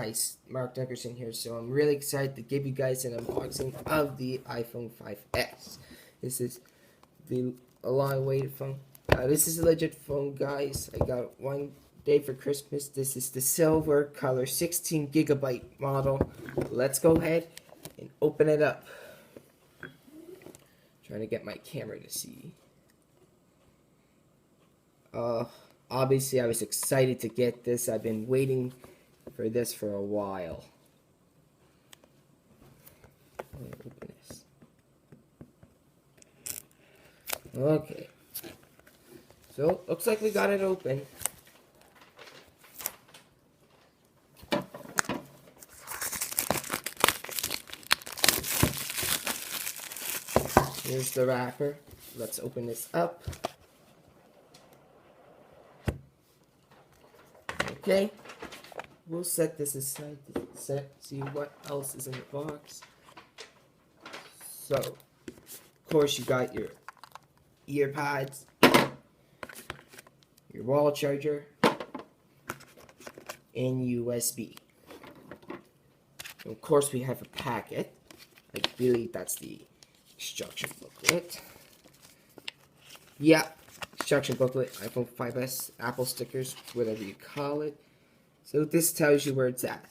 guys, Mark Deckerson here. So I'm really excited to give you guys an unboxing of the iPhone 5S. This is the long-awaited phone. This is a legit phone, guys. I got it one day for Christmas. This is the silver color 16 gigabyte model. Let's go ahead and open it up. Trying to get my camera to see. Obviously I was excited to get this. I've been waiting for this for a while. Open this. Okay. So, looks like we got it open. Here's the wrapper. Let's open this up. Okay. We'll set this aside to see what else is in the box. So, of course, you got your ear pods, your wall charger, and USB. And of course, we have a packet. I believe that's the instruction booklet. Yeah, instruction booklet, iPhone 5S, Apple stickers, whatever you call it. So this tells you where it's at.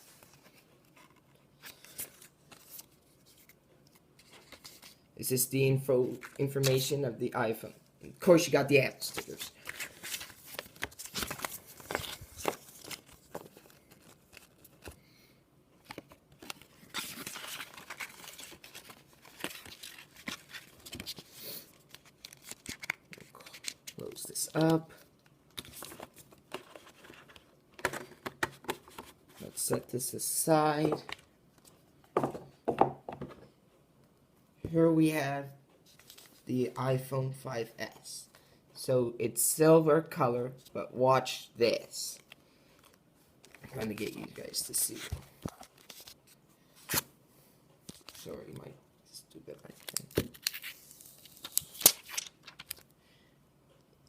This is the information of the iPhone. And of course, you got the Apple stickers. Close this up. Let's set this aside. Here we have the iPhone 5S. So it's silver color, but watch this. I'm trying to get you guys to see. Sorry, my stupid iPhone.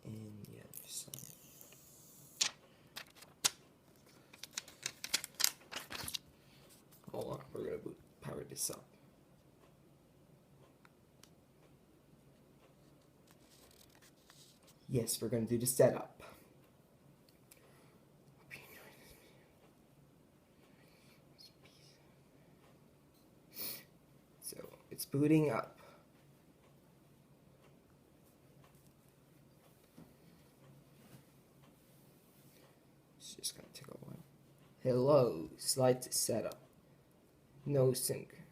And the other side. Hold on, we're gonna power this up. Yes, we're going to do the setup. So, it's booting up. It's just going to take a while. Hello, slide to setup. No SIM card.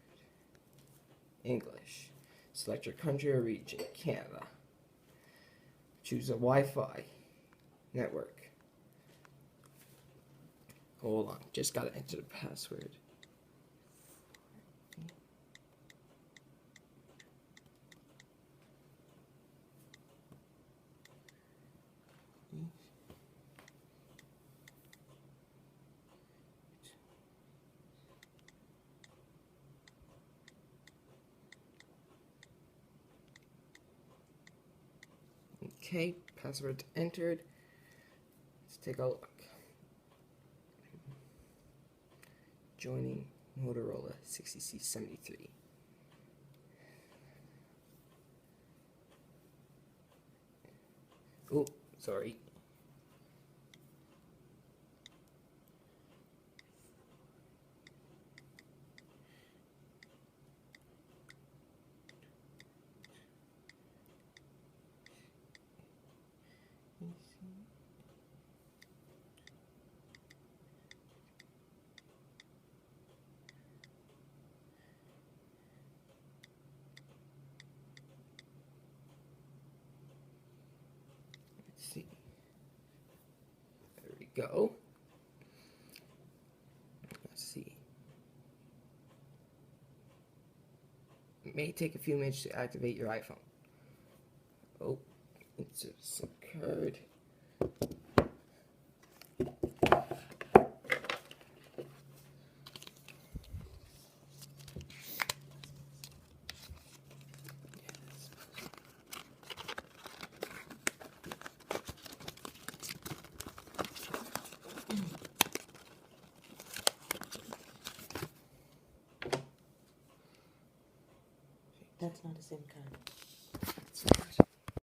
English. Select your country or region, Canada. Choose a Wi-Fi network. Hold on, just gotta enter the password. Okay, password entered. Let's take a look. Joining Motorola 60C73. Oh, sorry. See. There we go. Let's see. It may take a few minutes to activate your iPhone. Oh, it's a SIM card. That's not the same card. It's not.